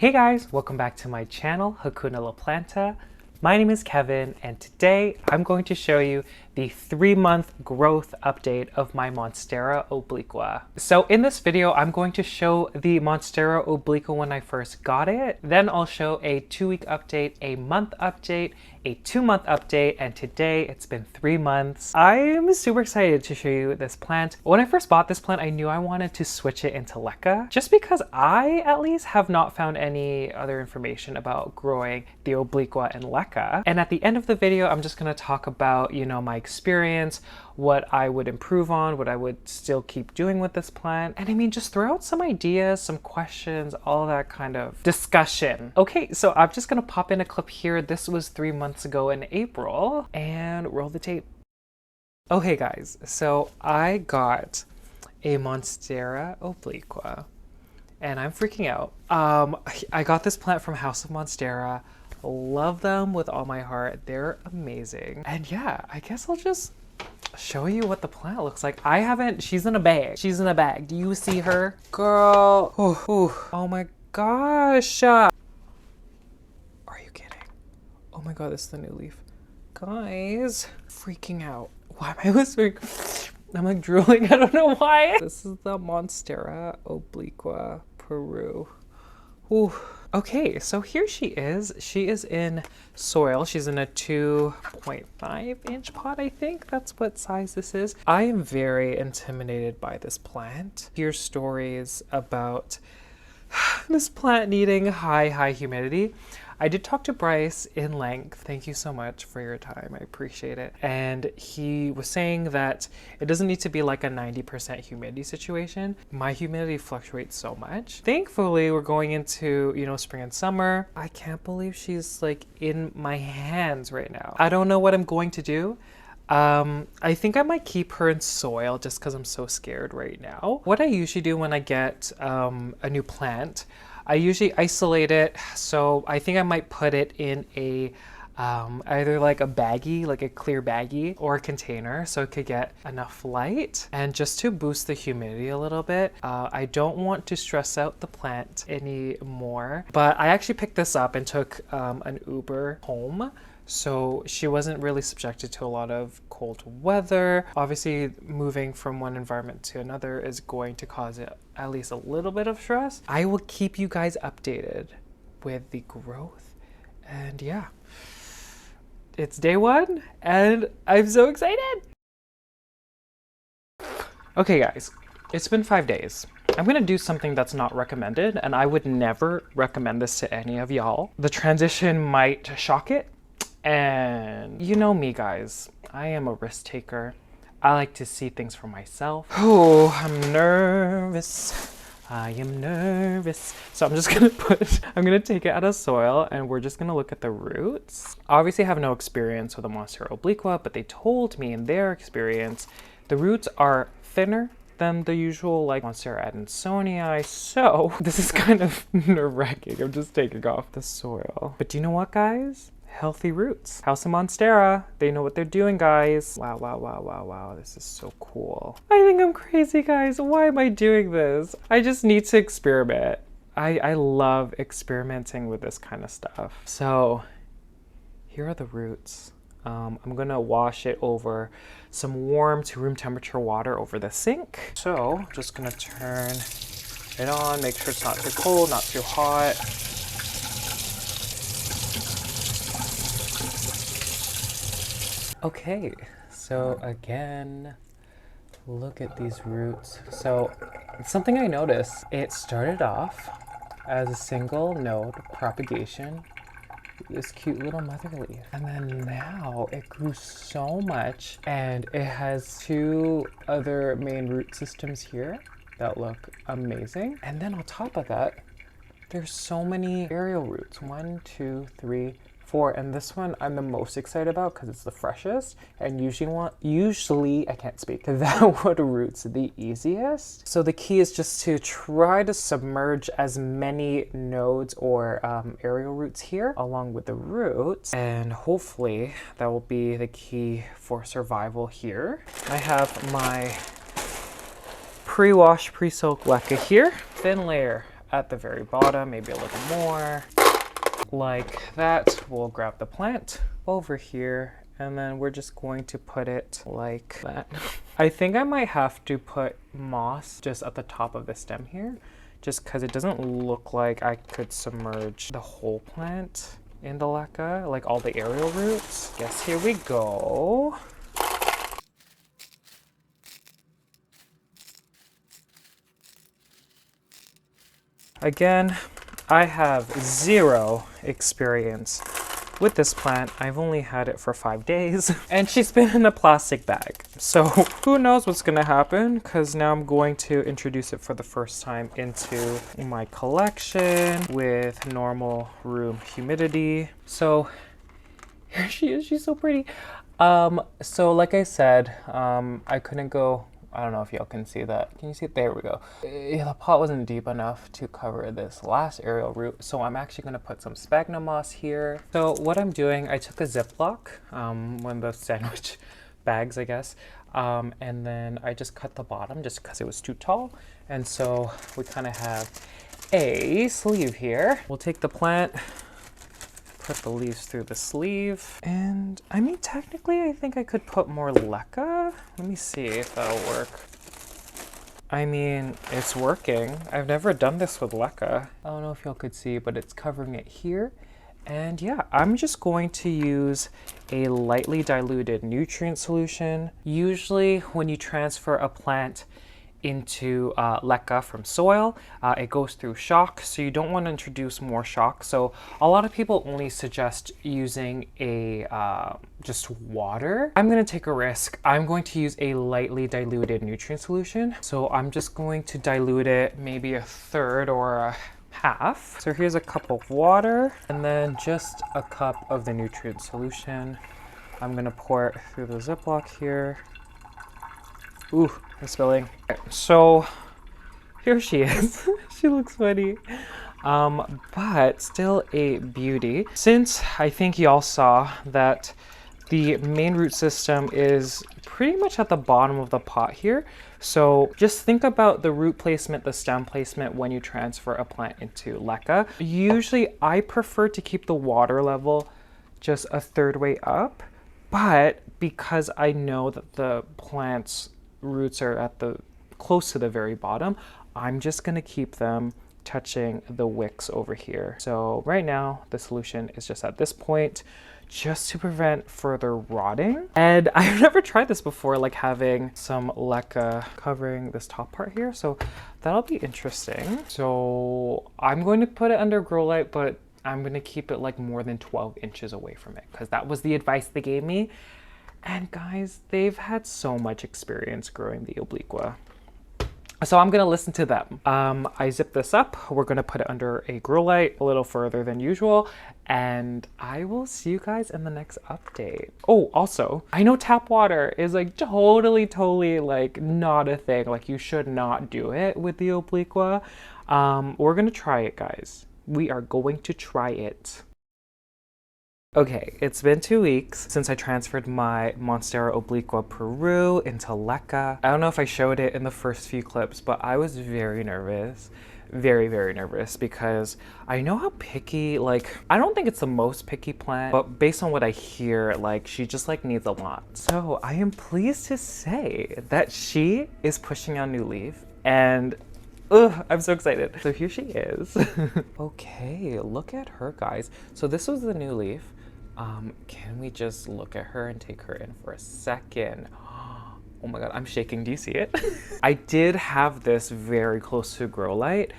Hey guys, welcome back to my channel, Hakuna La Planta. My name is Kevin, and today I'm going to show you the 3-month growth update of my Monstera Obliqua. So in this video, I'm going to show the Monstera Obliqua when I first got it. Then I'll show a 2-week update, a month update, a 2-month update, and today it's been 3 months. I'm super excited to show you this plant. When I first bought this plant, I knew I wanted to switch it into LECA, just because I, at least, have not found any other information about growing the Obliqua in LECA. And at the end of the video, I'm just gonna talk about, my experience, what I would improve on, what I would still keep doing with this plant. And I mean, just throw out some ideas, some questions, all that kind of discussion. Okay, so I'm just gonna pop in a clip here. This was 3 months ago in April, and roll the tape. Okay guys, so I got a Monstera Obliqua and I'm freaking out. I got this plant from House of Monstera. Love them with all my heart. They're amazing. And yeah, I guess I'll just show you what the plant looks like. She's in a bag. She's in a bag. Do you see her? Girl. Oh my gosh. Are you kidding? Oh my god, this is the new leaf. Guys, freaking out. Why am I whispering? I'm like drooling. I don't know why. This is the Monstera Obliqua, Peru. Ooh. Okay, so here she is. She is in soil. She's in a 2.5-inch pot, I think. That's what size this is. I am very intimidated by this plant. Hear stories about this plant needing high humidity. I did talk to Bryce in length. Thank you so much for your time. I appreciate it. And he was saying that it doesn't need to be like a 90% humidity situation. My humidity fluctuates so much. Thankfully, we're going into, spring and summer. I can't believe she's like in my hands right now. I don't know what I'm going to do. I think I might keep her in soil just because I'm so scared right now. What I usually do when I get a new plant, I usually isolate it, so I think I might put it in a either like a baggie, like a clear baggie, or a container so it could get enough light. And just to boost the humidity a little bit, I don't want to stress out the plant anymore. But I actually picked this up and took an Uber home. So she wasn't really subjected to a lot of cold weather. Obviously, moving from one environment to another is going to cause it at least a little bit of stress. I will keep you guys updated with the growth. And yeah, it's day 1 and I'm so excited. Okay guys, it's been 5 days. I'm gonna do something that's not recommended, and I would never recommend this to any of y'all. The transition might shock it. And you know me, guys. I am a risk taker. I like to see things for myself. Oh, I'm nervous. I am nervous. So I'm just gonna I'm gonna take it out of soil and we're just gonna look at the roots. Obviously I have no experience with a Monstera Obliqua, but they told me in their experience, the roots are thinner than the usual like Monstera Adansonii, so this is kind of nerve-wracking. I'm just taking off the soil. But do you know what, guys? Healthy roots. House of Monstera, they know what they're doing, guys. Wow, this is so cool. I think I'm crazy, guys. Why am I doing this? I just need to experiment. I love experimenting with this kind of stuff. So here are the roots. I'm gonna wash it over some warm to room temperature water over the sink. So I'm just gonna turn it on, make sure it's not too cold, not too hot. Okay, so again, look at these roots. So something I noticed, it started off as a single node propagation, this cute little mother leaf. And then now it grew so much, and it has 2 other main root systems here that look amazing. And then on top of that, there's so many aerial roots. 1, 2, 3, 4, and this one I'm the most excited about because it's the freshest, and usually I can't speak, that would roots the easiest. So the key is just to try to submerge as many nodes or aerial roots here along with the roots, and hopefully that will be the key for survival here. I have my pre-wash, pre-soak LECA here. Thin layer at the very bottom, maybe a little more. Like that. We'll grab the plant over here, and then we're just going to put it like that. I think I might have to put moss just at the top of the stem here, just because it doesn't look like I could submerge the whole plant in the LECA, like all the aerial roots. Guess here we go. Again, I have zero experience with this plant. I've only had it for 5 days and she's been in a plastic bag. So who knows what's gonna happen, because now I'm going to introduce it for the first time into my collection with normal room humidity. So here she is, she's so pretty. So like I said, I couldn't go, I don't know if y'all can see that. Can you see it? There we go. Yeah, the pot wasn't deep enough to cover this last aerial root, so I'm actually gonna put some sphagnum moss here. So what I'm doing, I took a Ziploc, one of those sandwich bags, I guess, and then I just cut the bottom just because it was too tall. And so we kind of have a sleeve here. We'll take the plant, put the leaves through the sleeve, and I mean, technically I think I could put more LECA. Let me see if that'll work. I mean, it's working. I've never done this with LECA. I don't know if y'all could see, but it's covering it here. And yeah, I'm just going to use a lightly diluted nutrient solution. Usually when you transfer a plant into LECA from soil, it goes through shock, so you don't want to introduce more shock. So a lot of people only suggest using a just water. I'm going to take a risk. I'm going to use a lightly diluted nutrient solution. So I'm just going to dilute it maybe a third or a half. So here's a cup of water and then just a cup of the nutrient solution. I'm going to pour it through the Ziploc here. Ooh, I'm spilling. Okay, so here she is. She looks funny, but still a beauty. Since I think y'all saw that the main root system is pretty much at the bottom of the pot here, so just think about the root placement, the stem placement when you transfer a plant into LECA. Usually I prefer to keep the water level just a third way up, but because I know that the plant's roots are at the close to the very bottom, I'm just going to keep them touching the wicks over here. So right now the solution is just at this point, just to prevent further rotting. And I've never tried this before, like having some LECA covering this top part here, so that'll be interesting. So I'm going to put it under grow light, but I'm going to keep it like more than 12 inches away from it, because that was the advice they gave me. And guys, they've had so much experience growing the Obliqua, so I'm gonna listen to them. I zip this up. We're gonna put it under a grow light a little further than usual, and I will see you guys in the next update. Oh, also, I know tap water is like totally like not a thing. Like you should not do it with the Obliqua. We're gonna try it, guys. We are going to try it. Okay, it's been 2 weeks since I transferred my Monstera Obliqua Peru into LECA. I don't know if I showed it in the first few clips, but I was very nervous. Very nervous, because I know how picky, like, I don't think it's the most picky plant, but based on what I hear, like, she just like needs a lot. So I am pleased to say that she is pushing out new leaf, and I'm so excited. So here she is. Okay, look at her, guys. So this was the new leaf. Can we just look at her and take her in for a second? Oh my god, I'm shaking. Do you see it? I did have this very close to grow light,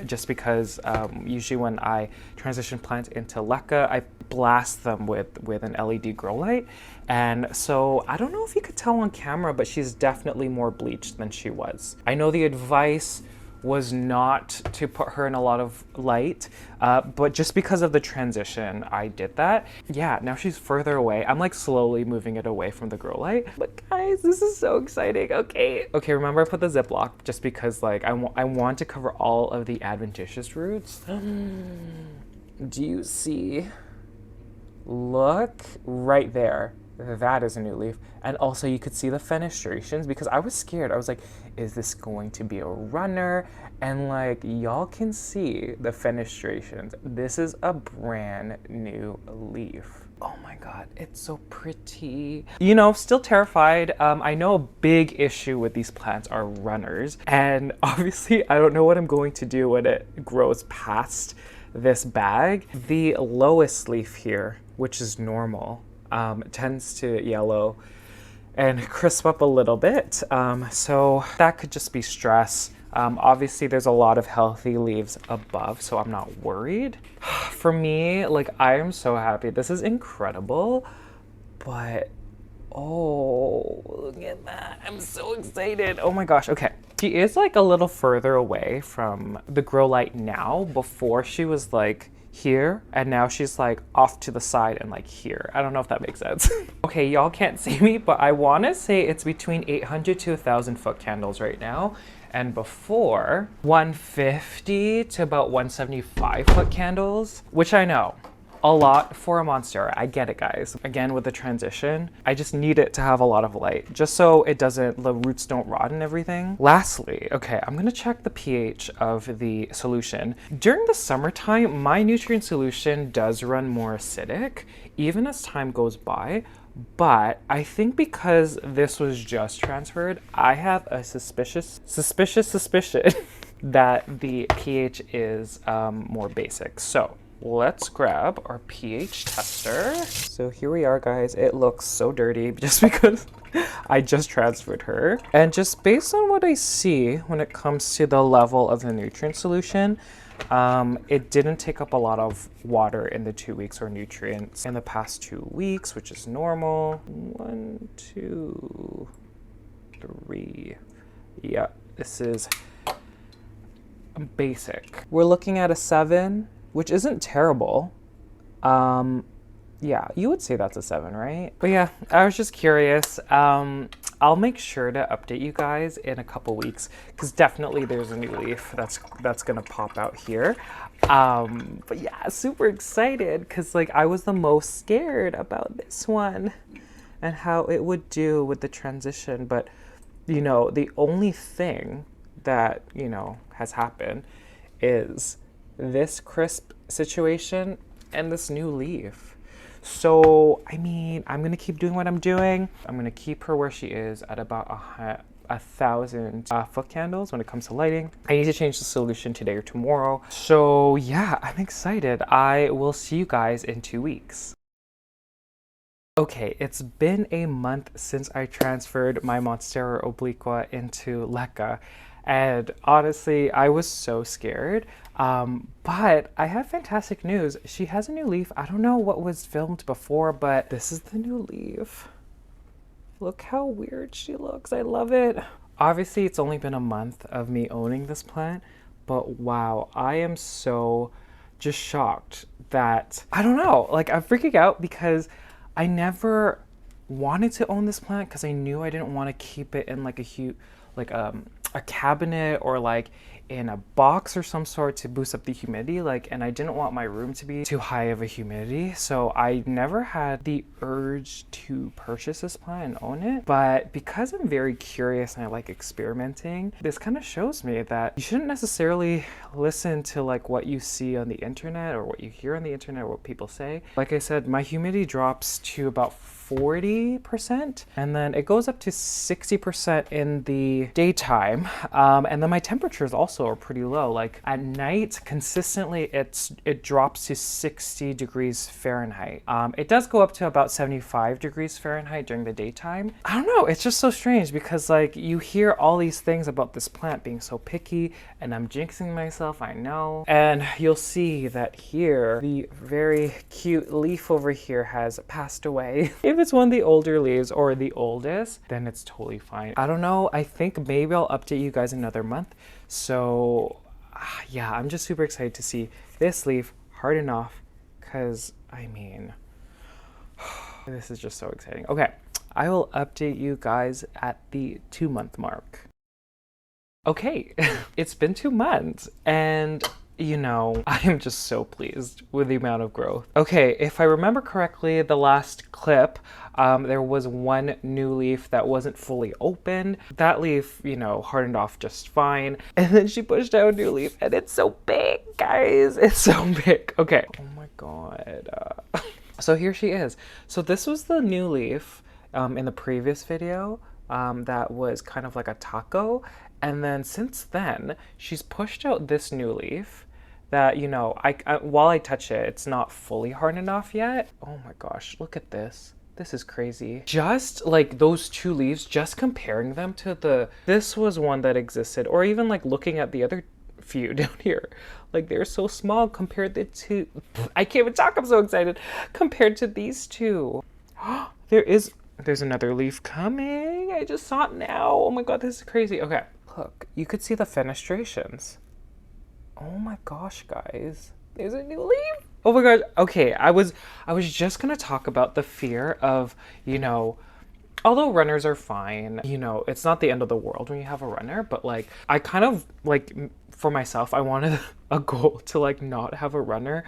just because usually when I transition plants into LECA, I blast them with an LED grow light. And so I don't know if you could tell on camera, but she's definitely more bleached than she was. I know the advice was not to put her in a lot of light, but just because of the transition, I did that. Yeah, now she's further away. I'm like slowly moving it away from the grow light. But guys, this is so exciting. Okay, remember I put the Ziploc just because like I want to cover all of the adventitious roots. Do you see? Look right there. that is a new leaf. And also you could see the fenestrations because I was scared. I was like, is this going to be a runner? And like, y'all can see the fenestrations. This is a brand new leaf. Oh my God, it's so pretty. You know, still terrified. I know a big issue with these plants are runners. And obviously I don't know what I'm going to do when it grows past this bag. The lowest leaf here, which is normal, tends to yellow and crisp up a little bit. So that could just be stress. Obviously there's a lot of healthy leaves above, so I'm not worried. For me, like, I am so happy. This is incredible, but oh, look at that. I'm so excited. Oh my gosh. Okay. She is like a little further away from the grow light now. Before she was like here, and now she's like off to the side and like here. I don't know if that makes sense. Okay, y'all can't see me, but I want to say it's between 800 to 1,000 foot candles right now. And before, 150 to about 175 foot candles, which I know, a lot for a Monstera. I get it, guys. Again, with the transition, I just need it to have a lot of light, just so it doesn't, the roots don't rot and everything. Lastly, okay, I'm gonna check the pH of the solution. During the summertime, my nutrient solution does run more acidic, even as time goes by. But I think because this was just transferred, I have a suspicious suspicion that the pH is more basic. So let's grab our pH tester. So here we are, guys. It looks so dirty just because I just transferred her. And just based on what I see when it comes to the level of the nutrient solution, it didn't take up a lot of water in the 2 weeks or nutrients in the past 2 weeks, which is normal. 1, 2, 3. Yeah, this is basic. We're looking at a 7, which isn't terrible. Yeah, you would say that's a 7, right? But yeah, I was just curious. I'll make sure to update you guys in a couple weeks because definitely there's a new leaf that's gonna pop out here. But yeah, super excited because like I was the most scared about this one and how it would do with the transition. But you know, the only thing that, you know, has happened is this crisp situation and this new leaf. So, I mean, I'm gonna keep doing what I'm doing. I'm gonna keep her where she is at about 1,000 foot candles when it comes to lighting. I need to change the solution today or tomorrow. So yeah, I'm excited. I will see you guys in 2 weeks. Okay, it's been a month since I transferred my Monstera Obliqua into LECA. And honestly, I was so scared. But I have fantastic news. She has a new leaf. I don't know what was filmed before, but this is the new leaf. Look how weird she looks. I love it. Obviously, it's only been a month of me owning this plant, but wow, I am so just shocked that, I don't know, like I'm freaking out because I never wanted to own this plant because I knew I didn't want to keep it in like a huge, like a cabinet or like in a box or some sort to boost up the humidity, like, and I didn't want my room to be too high of a humidity, so I never had the urge to purchase this plant and own it. But because I'm very curious and I like experimenting, this kind of shows me that you shouldn't necessarily listen to like what you see on the internet or what you hear on the internet or what people say. Like I said, my humidity drops to about 40%, and then it goes up to 60% in the daytime, and then my temperatures also are pretty low. Like at night, consistently it drops to 60 degrees Fahrenheit. It does go up to about 75 degrees Fahrenheit during the daytime. I don't know, it's just so strange because like you hear all these things about this plant being so picky, and I'm jinxing myself, I know. And you'll see that here, the very cute leaf over here has passed away. If it's one of the older leaves or the oldest, then it's totally fine. I don't know, I think maybe I'll update you guys another month. So yeah, I'm just super excited to see this leaf harden off because I mean, this is just so exciting. Okay, I will update you guys at the 2-month mark. Okay, it's been 2 months and you know, I am just so pleased with the amount of growth. Okay, if I remember correctly, the last clip, there was one new leaf that wasn't fully open. That leaf, you know, hardened off just fine. And then she pushed out a new leaf and it's so big, guys. It's so big. Okay. Oh my God. So here she is. So this was the new leaf in the previous video that was kind of like a taco. And then since then, she's pushed out this new leaf that, you know, I while I touch it, it's not fully hardened off yet. Oh my gosh, look at this. This is crazy. Just like those two leaves, just comparing them to this was one that existed, or even like looking at the other few down here. Like they're so small compared to, I can't even talk, I'm so excited, compared to these two. There's another leaf coming. I just saw it now. Oh my God, this is crazy. Okay, look, you could see the fenestrations. Oh my gosh, guys, there's a new leaf. Oh my gosh. Okay, I was just gonna talk about the fear of, you know, although runners are fine, you know, it's not the end of the world when you have a runner, but like, I kind of like, for myself, I wanted a goal to like not have a runner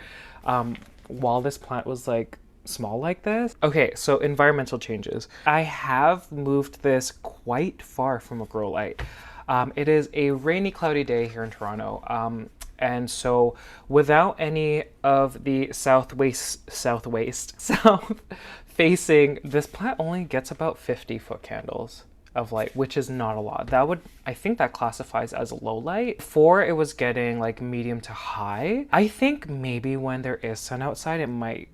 while this plant was like small like this. Okay, so environmental changes. I have moved this quite far from a grow light. It is a rainy, cloudy day here in Toronto. And so without any of the south facing, this plant only gets about 50-foot candles of light, which is not a lot. I think that classifies as low light. Before it was getting like medium to high. I think maybe when there is sun outside, it might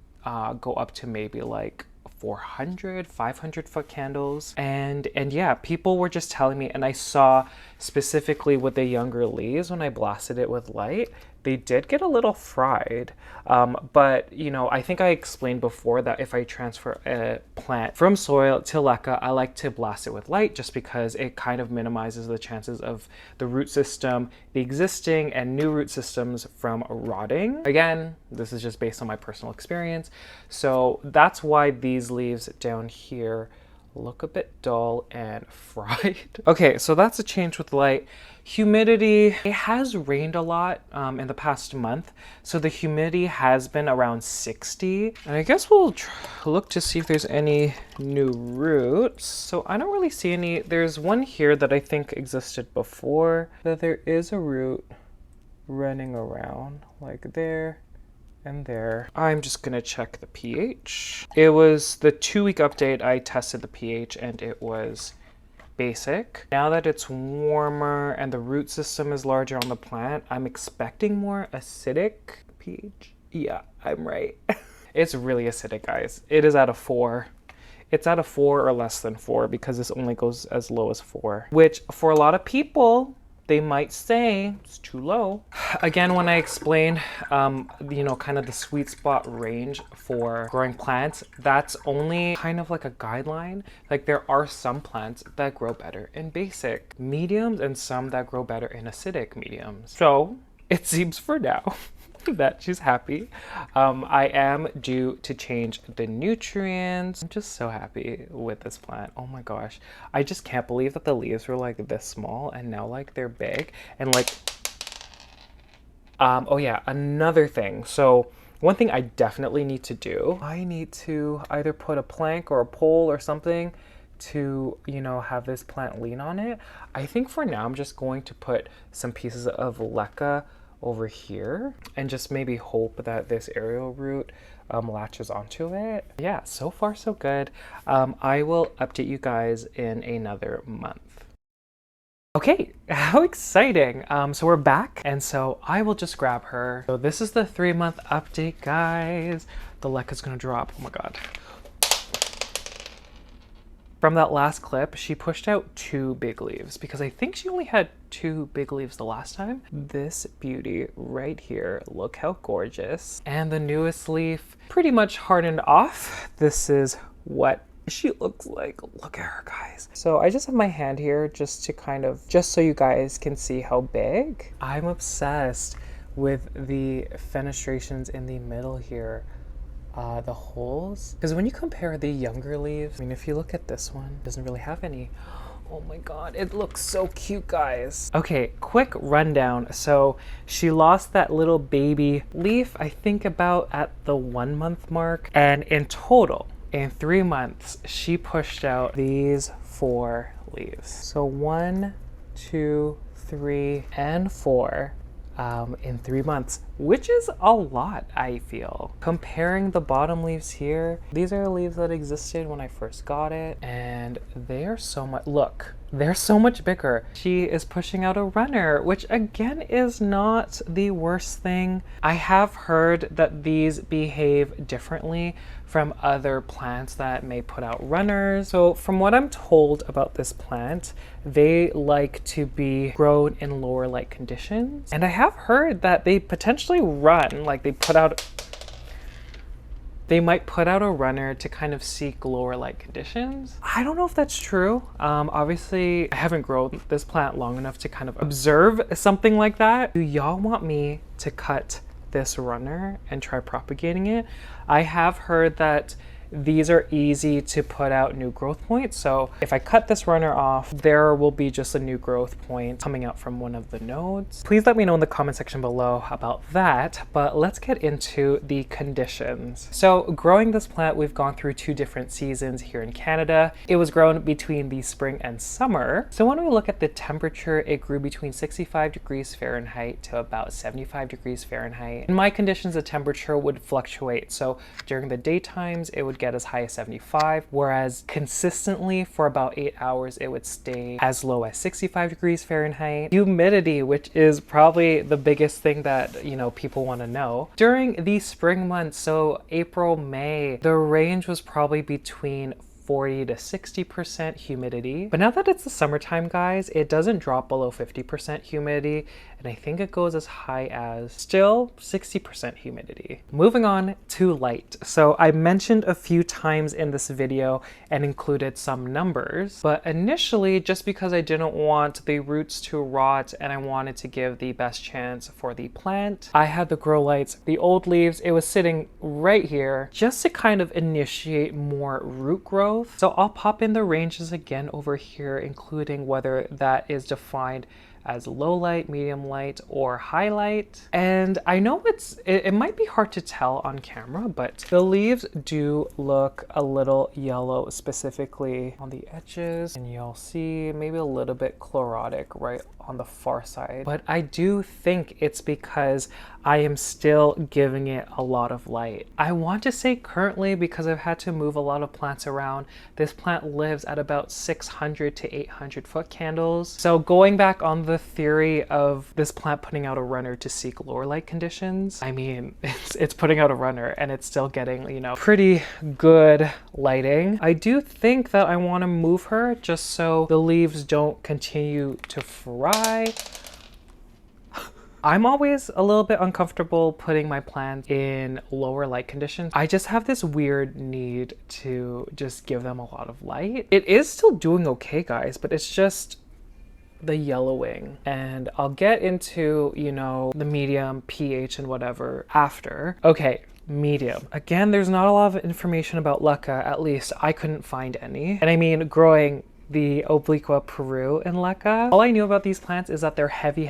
go up to maybe like 400, 500-foot candles. And yeah, people were just telling me, and I saw specifically with the younger leaves when I blasted it with light, they did get a little fried. But you know, I think I explained before that if I transfer a plant from soil to LECA, I like to blast it with light just because it kind of minimizes the chances of the root system, the existing and new root systems, from rotting. Again, this is just based on my personal experience. So that's why these leaves down here look a bit dull and fried. Okay, so that's a change with light. Humidity, it has rained a lot in the past month, so the humidity has been around 60. And I guess we'll look to see if there's any new roots. So I don't really see any. There's one here that I think existed before, that there is a root running around like there and there. I'm just gonna check the pH. It was the 2-week update. I tested the pH and it was basic. Now that it's warmer and the root system is larger on the plant, I'm expecting more acidic pH. Yeah, I'm right. It's really acidic, guys. It is at a 4. It's at a 4 or less than 4 because this only goes as low as 4, which for a lot of people, they might say it's too low. Again, when I explain, you know, kind of the sweet spot range for growing plants, that's only kind of like a guideline. Like there are some plants that grow better in basic mediums and some that grow better in acidic mediums. So it seems for now that she's happy. I am due to change the nutrients. I'm just so happy with this plant. Oh my gosh. I just can't believe that the leaves were like this small and now like they're big. And like, oh yeah, another thing. So one thing I definitely need to do, I need to either put a plank or a pole or something to, you know, have this plant lean on it. I think for now I'm just going to put some pieces of LECA over here and just maybe hope that this aerial root latches onto it. Yeah, so far so good. I will update you guys in another month. Okay, how exciting. So we're back, and so I will just grab her. So this is the 3-month update, guys. The LECA's gonna drop. Oh my God. From that last clip, she pushed out 2 big leaves because I think she only had 2 big leaves the last time. This beauty right here, look how gorgeous. And the newest leaf pretty much hardened off. This is what she looks like. Look at her, guys. So I just have my hand here just so you guys can see how big. I'm obsessed with the fenestrations in the middle here. The holes, because when you compare the younger leaves, I mean, if you look at this one, it doesn't really have any. Oh my god, it looks so cute, guys. Okay, quick rundown. So she lost that little baby leaf, I think about at the 1 month mark. And in total, in 3 months, she pushed out these 4 leaves. So 1, 2, 3, and 4 in 3 months, which is a lot, I feel. Comparing the bottom leaves here, these are leaves that existed when I first got it, and they are so much, look, they're so much bigger. She is pushing out a runner, which again is not the worst thing. I have heard that these behave differently from other plants that may put out runners. So from what I'm told about this plant, they like to be grown in lower light conditions. And I have heard that they potentially run, like they might put out a runner to kind of seek lower light conditions. I don't know if that's true. Obviously, I haven't grown this plant long enough to kind of observe something like that. Do y'all want me to cut this runner and try propagating it? I have heard that these are easy to put out new growth points. So if I cut this runner off, there will be just a new growth point coming out from one of the nodes. Please let me know in the comment section below about that, but let's get into the conditions. So growing this plant, we've gone through 2 different seasons here in Canada. It was grown between the spring and summer. So when we look at the temperature, it grew between 65 degrees Fahrenheit to about 75 degrees Fahrenheit. In my conditions, the temperature would fluctuate. So during the daytimes, it would get as high as 75, whereas consistently for about 8 hours it would stay as low as 65 degrees Fahrenheit. Humidity, which is probably the biggest thing that, you know, people want to know. During the spring months, so April, May, the range was probably between 40 to 60% humidity. But now that it's the summertime, guys, it doesn't drop below 50% humidity, and I think it goes as high as still 60% humidity. Moving on to light. So I mentioned a few times in this video and included some numbers, but initially, just because I didn't want the roots to rot and I wanted to give the best chance for the plant, I had the grow lights, the old leaves, it was sitting right here just to kind of initiate more root growth. So I'll pop in the ranges again over here, including whether that is defined as low light, medium light, or high light. And I know it might be hard to tell on camera, but the leaves do look a little yellow, specifically on the edges. And you'll see maybe a little bit chlorotic right on the far side. But I do think it's because I am still giving it a lot of light. I want to say currently, because I've had to move a lot of plants around, this plant lives at about 600 to 800 foot candles. So going back on the theory of this plant putting out a runner to seek lower light conditions, I mean, it's putting out a runner and it's still getting, you know, pretty good lighting. I do think that I want to move her just so the leaves don't continue to fry. I'm always a little bit uncomfortable putting my plants in lower light conditions. I just have this weird need to just give them a lot of light. It is still doing okay, guys, but it's just the yellowing. And I'll get into, you know, the medium, pH, and whatever after. Okay. Medium. Again, there's not a lot of information about LECA, at least I couldn't find any. And I mean, growing the Obliqua Peru in LECA, all I knew about these plants is that they're heavy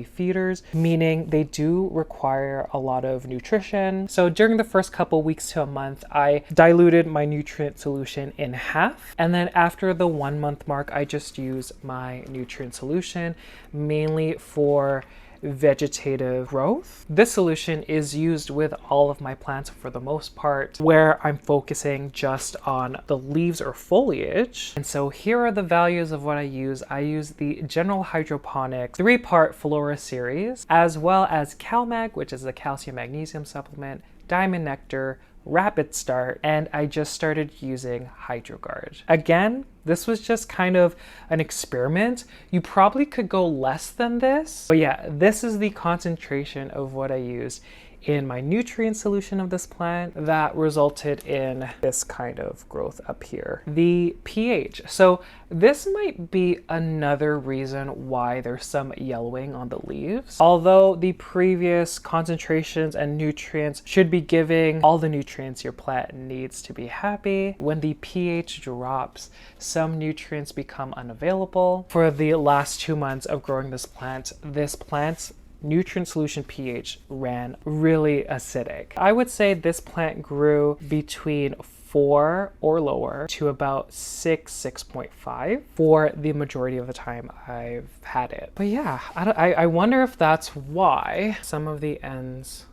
feeders, meaning they do require a lot of nutrition. So during the first couple weeks to a month, I diluted my nutrient solution in half. And then after the 1 month mark, I just use my nutrient solution mainly for vegetative growth. This solution is used with all of my plants for the most part, where I'm focusing just on the leaves or foliage. And so here are the values of what I use. I use the General Hydroponics 3-part Flora series, as well as CaliMag, which is a calcium magnesium supplement, Diamond Nectar, RapidStart, and I just started using Hydroguard. Again, this was just kind of an experiment. You probably could go less than this, but yeah, this is the concentration of what I used in my nutrient solution of this plant that resulted in this kind of growth up here. The pH. So this might be another reason why there's some yellowing on the leaves. Although the previous concentrations and nutrients should be giving all the nutrients your plant needs to be happy, when the pH drops, some nutrients become unavailable. For the last 2 months of growing this plant's nutrient solution pH ran really acidic. I would say this plant grew between 4 or lower to about 6.5 for the majority of the time I've had it. But yeah, I wonder if that's why some of the ends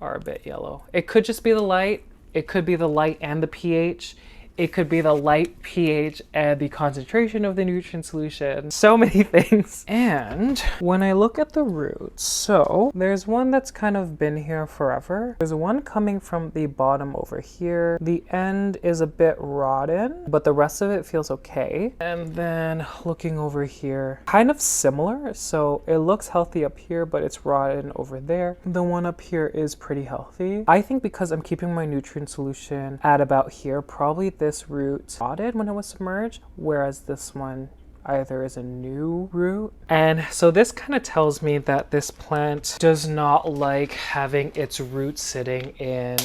are a bit yellow. It could just be the light. It could be the light and the pH. It could be the light pH and the concentration of the nutrient solution. So many things. And when I look at the roots, so there's one that's kind of been here forever. There's one coming from the bottom over here. The end is a bit rotten, but the rest of it feels okay. And then looking over here, kind of similar. So it looks healthy up here, but it's rotten over there. The one up here is pretty healthy. I think because I'm keeping my nutrient solution at about here, probably this root rotted when it was submerged, whereas this one either is a new root. And so this kind of tells me that this plant does not like having its roots sitting in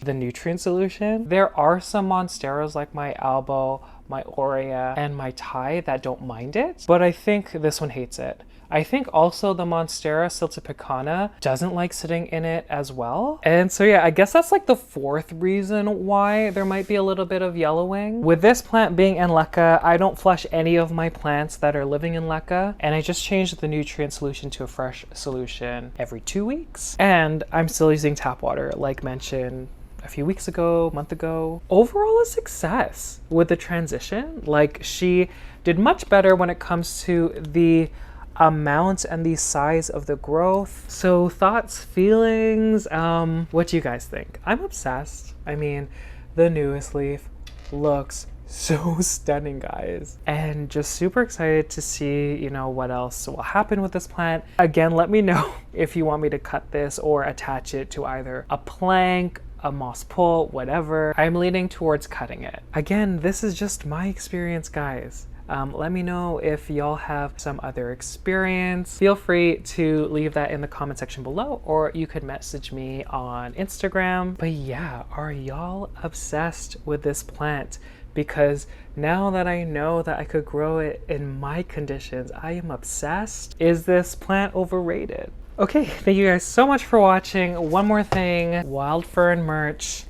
the nutrient solution. There are some monsteras like my elbow, my Hoya, and my Thai that don't mind it, but I think this one hates it. I think also the Monstera Siltepecana doesn't like sitting in it as well. And so yeah, I guess that's like the fourth reason why there might be a little bit of yellowing. With this plant being in LECA, I don't flush any of my plants that are living in LECA, and I just changed the nutrient solution to a fresh solution every 2 weeks. And I'm still using tap water, like mentioned a few weeks ago, month ago. Overall, a success with the transition. Like, she did much better when it comes to the amount and the size of the growth. So thoughts, feelings, what do you guys think? I'm obsessed. I mean, the newest leaf looks so stunning, guys, and just super excited to see, you know, what else will happen with this plant. Again, let me know if you want me to cut this or attach it to either a plank, a moss pole, whatever. I'm leaning towards cutting it. Again, this is just my experience, guys. Let me know if y'all have some other experience. Feel free to leave that in the comment section below, or you could message me on Instagram. But yeah, are y'all obsessed with this plant? Because now that I know that I could grow it in my conditions, I am obsessed. Is this plant overrated? Okay, thank you guys so much for watching. One more thing, Wild Fern merch.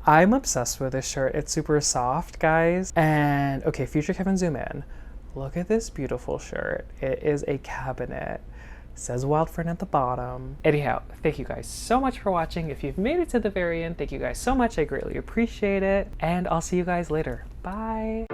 I'm obsessed with this shirt. It's super soft, guys. And okay, future Kevin, zoom in. Look at this beautiful shirt. It is a cabinet. It says Wild Fern at the bottom. Anyhow, thank you guys so much for watching. If you've made it to the very end, thank you guys so much. I greatly appreciate it. And I'll see you guys later. Bye.